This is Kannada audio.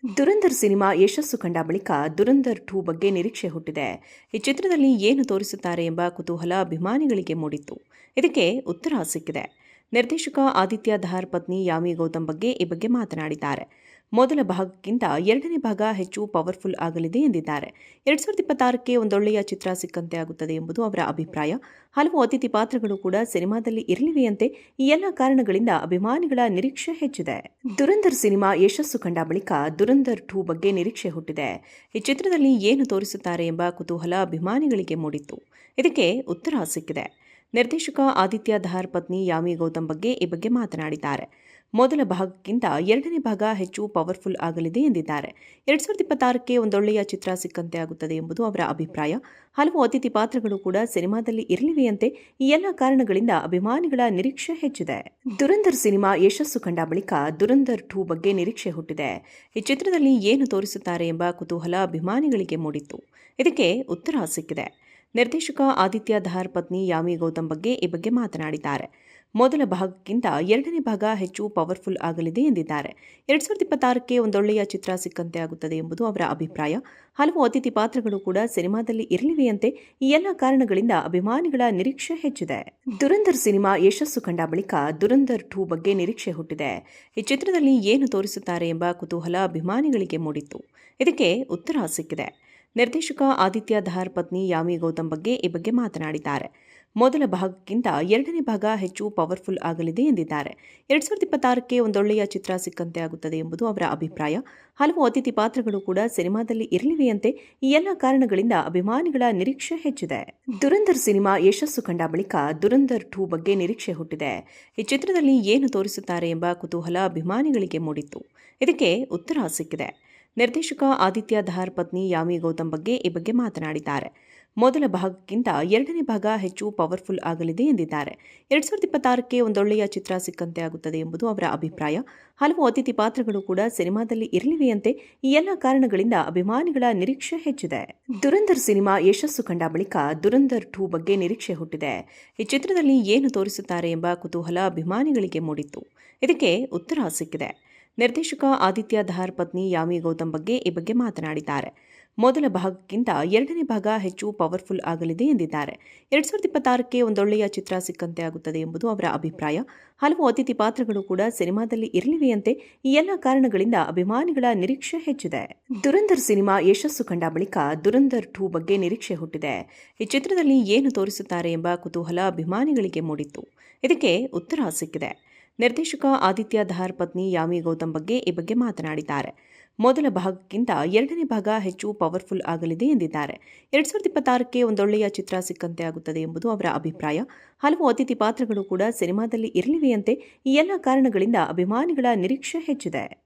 ದುರಂದರ್ ಸಿನಿಮಾ ಯಶಸ್ಸು ಕಂಡ ಬಳಿಕ ದುರಂದರ್ 2 ಬಗ್ಗೆ ನಿರೀಕ್ಷೆ ಹುಟ್ಟಿದೆ. ಈ ಚಿತ್ರದಲ್ಲಿ ಏನು ತೋರಿಸುತ್ತಾರೆ ಎಂಬ ಕುತೂಹಲ ಅಭಿಮಾನಿಗಳಿಗೆ ಮೂಡಿತ್ತು. ಇದಕ್ಕೆ ಉತ್ತರ ಸಿಕ್ಕಿದೆ. ನಿರ್ದೇಶಕ ಆದಿತ್ಯ ಧಾರ್ ಪತ್ನಿ ಯಾಮಿ ಗೌತಮ್ ಈ ಬಗ್ಗೆ ಮಾತನಾಡಿದ್ದಾರೆ. ಮೊದಲ ಭಾಗಕ್ಕಿಂತ ಎರಡನೇ ಭಾಗ ಹೆಚ್ಚು ಪವರ್ಫುಲ್ ಆಗಲಿದೆ ಎಂದಿದ್ದಾರೆ. 2026ಕ್ಕೆ ಒಂದೊಳ್ಳೆಯ ಚಿತ್ರ ಸಿಕ್ಕಂತೆ ಆಗುತ್ತದೆ ಎಂಬುದು ಅವರ ಅಭಿಪ್ರಾಯ. ಹಲವು ಅತಿಥಿ ಪಾತ್ರಗಳು ಕೂಡ ಸಿನಿಮಾದಲ್ಲಿ ಇರಲಿವೆಯಂತೆ. ಈ ಎಲ್ಲ ಕಾರಣಗಳಿಂದ ಅಭಿಮಾನಿಗಳ ನಿರೀಕ್ಷೆ ಹೆಚ್ಚಿದೆ. ದುರಂದರ್ ಸಿನಿಮಾ ಯಶಸ್ಸು ಕಂಡ ಬಳಿಕ ದುರಂದರ್ 2 ಬಗ್ಗೆ ನಿರೀಕ್ಷೆ ಹುಟ್ಟಿದೆ. ಈ ಚಿತ್ರದಲ್ಲಿ ಏನು ತೋರಿಸುತ್ತಾರೆ ಎಂಬ ಕುತೂಹಲ ಅಭಿಮಾನಿಗಳಿಗೆ ಮೂಡಿತ್ತು. ಇದಕ್ಕೆ ಉತ್ತರ ಸಿಕ್ಕಿದೆ. ನಿರ್ದೇಶಕ ಆದಿತ್ಯ ಧಾರ್ ಪತ್ನಿ ಯಾಮಿ ಗೌತಮ್ ಈ ಬಗ್ಗೆ ಮಾತನಾಡಿದ್ದಾರೆ. ಮೊದಲ ಭಾಗಕ್ಕಿಂತ ಎರಡನೇ ಭಾಗ ಹೆಚ್ಚು ಪವರ್ಫುಲ್ ಆಗಲಿದೆ ಎಂದಿದ್ದಾರೆ. 2026ಕ್ಕೆ ಒಂದೊಳ್ಳೆಯ ಚಿತ್ರ ಸಿಕ್ಕಂತೆ ಆಗುತ್ತದೆ ಎಂಬುದು ಅವರ ಅಭಿಪ್ರಾಯ. ಹಲವು ಅತಿಥಿ ಪಾತ್ರಗಳು ಕೂಡ ಸಿನಿಮಾದಲ್ಲಿ ಇರಲಿವೆಯಂತೆ. ಈ ಎಲ್ಲ ಕಾರಣಗಳಿಂದ ಅಭಿಮಾನಿಗಳ ನಿರೀಕ್ಷೆ ಹೆಚ್ಚಿದೆ. ದುರಂದರ್ ಸಿನಿಮಾ ಯಶಸ್ಸು ಕಂಡ ಬಳಿಕ ದುರಂದರ್ 2 ಬಗ್ಗೆ ನಿರೀಕ್ಷೆ ಹುಟ್ಟಿದೆ. ಈ ಚಿತ್ರದಲ್ಲಿ ಏನು ತೋರಿಸುತ್ತಾರೆ ಎಂಬ ಕುತೂಹಲ ಅಭಿಮಾನಿಗಳಿಗೆ ಮೂಡಿತ್ತು. ಇದಕ್ಕೆ ಉತ್ತರ ಸಿಕ್ಕಿದೆ. ನಿರ್ದೇಶಕ ಆದಿತ್ಯ ಧಾರ್ ಪತ್ನಿ ಯಾಮಿ ಗೌತಮ್ ಈ ಬಗ್ಗೆ ಮಾತನಾಡಿದ್ದಾರೆ. ಮೊದಲ ಭಾಗಕ್ಕಿಂತ ಎರಡನೇ ಭಾಗ ಹೆಚ್ಚು ಪವರ್ಫುಲ್ ಆಗಲಿದೆ ಎಂದಿದ್ದಾರೆ. 2026ಕ್ಕೆ ಒಂದೊಳ್ಳೆಯ ಚಿತ್ರ ಸಿಕ್ಕಂತೆ ಆಗುತ್ತದೆ ಎಂಬುದು ಅವರ ಅಭಿಪ್ರಾಯ. ಹಲವು ಅತಿಥಿ ಪಾತ್ರಗಳು ಕೂಡ ಸಿನಿಮಾದಲ್ಲಿ ಇರಲಿವೆಯಂತೆ. ಈ ಎಲ್ಲ ಕಾರಣಗಳಿಂದ ಅಭಿಮಾನಿಗಳ ನಿರೀಕ್ಷೆ ಹೆಚ್ಚಿದೆ. ದುರಂದರ್ ಸಿನಿಮಾ ಯಶಸ್ಸು ಕಂಡ ಬಳಿಕ ದುರಂದರ್ 2 ಬಗ್ಗೆ ನಿರೀಕ್ಷೆ ಹುಟ್ಟಿದೆ. ಈ ಚಿತ್ರದಲ್ಲಿ ಏನು ತೋರಿಸುತ್ತಾರೆ ಎಂಬ ಕುತೂಹಲ ಅಭಿಮಾನಿಗಳಿಗೆ ಮೂಡಿತ್ತು. ಇದಕ್ಕೆ ಉತ್ತರ ಸಿಕ್ಕಿದೆ. ನಿರ್ದೇಶಕ ಆದಿತ್ಯ ಧಾರ್ ಪತ್ನಿ ಯಾಮಿ ಗೌತಮ್ ಈ ಬಗ್ಗೆ ಮಾತನಾಡಿದ್ದಾರೆ. ಮೊದಲ ಭಾಗಕ್ಕಿಂತ ಎರಡನೇ ಭಾಗ ಹೆಚ್ಚು ಪವರ್ಫುಲ್ ಆಗಲಿದೆ ಎಂದಿದ್ದಾರೆ. 2026ಕ್ಕೆ ಒಂದೊಳ್ಳೆಯ ಚಿತ್ರ ಸಿಕ್ಕಂತೆ ಆಗುತ್ತದೆ ಎಂಬುದು ಅವರ ಅಭಿಪ್ರಾಯ. ಹಲವು ಅತಿಥಿ ಪಾತ್ರಗಳು ಕೂಡ ಸಿನಿಮಾದಲ್ಲಿ ಇರಲಿವೆಯಂತೆ. ಈ ಎಲ್ಲ ಕಾರಣಗಳಿಂದ ಅಭಿಮಾನಿಗಳ ನಿರೀಕ್ಷೆ ಹೆಚ್ಚಿದೆ. ದುರಂದರ್ ಸಿನಿಮಾ ಯಶಸ್ಸು ಕಂಡ ಬಳಿಕ ದುರಂದರ್ 2 ಬಗ್ಗೆ ನಿರೀಕ್ಷೆ ಹುಟ್ಟಿದೆ. ಈ ಚಿತ್ರದಲ್ಲಿ ಏನು ತೋರಿಸುತ್ತಾರೆ ಎಂಬ ಕುತೂಹಲ ಅಭಿಮಾನಿಗಳಿಗೆ ಮೂಡಿತ್ತು. ಇದಕ್ಕೆ ಉತ್ತರ ಸಿಕ್ಕಿದೆ. ನಿರ್ದೇಶಕ ಆದಿತ್ಯ ಧಾರ್ ಪತ್ನಿ ಯಾಮಿ ಗೌತಮ್ ಈ ಬಗ್ಗೆ ಮಾತನಾಡಿದ್ದಾರೆ. ಮೊದಲ ಭಾಗಕ್ಕಿಂತ ಎರಡನೇ ಭಾಗ ಹೆಚ್ಚು ಪವರ್ಫುಲ್ ಆಗಲಿದೆ ಎಂದಿದ್ದಾರೆ. 2026ಕ್ಕೆ ಒಂದೊಳ್ಳೆಯ ಚಿತ್ರ ಸಿಕ್ಕಂತೆ ಆಗುತ್ತದೆ ಎಂಬುದು ಅವರ ಅಭಿಪ್ರಾಯ. ಹಲವು ಅತಿಥಿ ಪಾತ್ರಗಳು ಕೂಡ ಸಿನಿಮಾದಲ್ಲಿ ಇರಲಿವೆಯಂತೆ. ಈ ಎಲ್ಲ ಕಾರಣಗಳಿಂದ ಅಭಿಮಾನಿಗಳ ನಿರೀಕ್ಷೆ ಹೆಚ್ಚಿದೆ. ದುರಂದರ್ ಸಿನಿಮಾ ಯಶಸ್ಸು ಕಂಡ ಬಳಿಕ ದುರಂದರ್ 2 ಬಗ್ಗೆ ನಿರೀಕ್ಷೆ ಹುಟ್ಟಿದೆ. ಈ ಚಿತ್ರದಲ್ಲಿ ಏನು ತೋರಿಸುತ್ತಾರೆ ಎಂಬ ಕುತೂಹಲ ಅಭಿಮಾನಿಗಳಿಗೆ ಮೂಡಿತ್ತು. ಇದಕ್ಕೆ ಉತ್ತರ ಸಿಕ್ಕಿದೆ. ನಿರ್ದೇಶಕ ಆದಿತ್ಯ ಧಾರ್ ಪತ್ನಿ ಯಾಮಿ ಗೌತಮ್ ಈ ಬಗ್ಗೆ ಮಾತನಾಡಿದ್ದಾರೆ. ಮೊದಲ ಭಾಗಕ್ಕಿಂತ ಎರಡನೇ ಭಾಗ ಹೆಚ್ಚು ಪವರ್ಫುಲ್ ಆಗಲಿದೆ ಎಂದಿದ್ದಾರೆ. 2026ಕ್ಕೆ ಒಂದೊಳ್ಳೆಯ ಚಿತ್ರ ಸಿಕ್ಕಂತೆ ಆಗುತ್ತದೆ ಎಂಬುದು ಅವರ ಅಭಿಪ್ರಾಯ. ಹಲವು ಅತಿಥಿ ಪಾತ್ರಗಳು ಕೂಡ ಸಿನಿಮಾದಲ್ಲಿ ಇರಲಿವೆಯಂತೆ. ಈ ಎಲ್ಲ ಕಾರಣಗಳಿಂದ ಅಭಿಮಾನಿಗಳ ನಿರೀಕ್ಷೆ ಹೆಚ್ಚಿದೆ. ದುರಂದರ್ ಸಿನಿಮಾ ಯಶಸ್ಸು ಕಂಡ ಬಳಿಕ ದುರಂದರ್ 2 ಬಗ್ಗೆ ನಿರೀಕ್ಷೆ ಹುಟ್ಟಿದೆ. ಈ ಚಿತ್ರದಲ್ಲಿ ಏನು ತೋರಿಸುತ್ತಾರೆ ಎಂಬ ಕುತೂಹಲ ಅಭಿಮಾನಿಗಳಿಗೆ ಮೂಡಿತ್ತು. ಇದಕ್ಕೆ ಉತ್ತರ ಸಿಕ್ಕಿದೆ. ನಿರ್ದೇಶಕ ಆದಿತ್ಯ ಧಾರ್ ಪತ್ನಿ ಯಾಮಿ ಗೌತಮ್ ಈ ಬಗ್ಗೆ ಮಾತನಾಡಿದ್ದಾರೆ. ಮೊದಲ ಭಾಗಕ್ಕಿಂತ ಎರಡನೇ ಭಾಗ ಹೆಚ್ಚು ಪವರ್ಫುಲ್ ಆಗಲಿದೆ ಎಂದಿದ್ದಾರೆ. 2026ಕ್ಕೆ ಒಂದೊಳ್ಳೆಯ ಚಿತ್ರ ಸಿಕ್ಕಂತೆ ಆಗುತ್ತದೆ ಎಂಬುದು ಅವರ ಅಭಿಪ್ರಾಯ. ಹಲವು ಅತಿಥಿ ಪಾತ್ರಗಳು ಕೂಡ ಸಿನಿಮಾದಲ್ಲಿ ಇರಲಿವೆಯಂತೆ. ಈ ಎಲ್ಲ ಕಾರಣಗಳಿಂದ ಅಭಿಮಾನಿಗಳ ನಿರೀಕ್ಷೆ ಹೆಚ್ಚಿದೆ.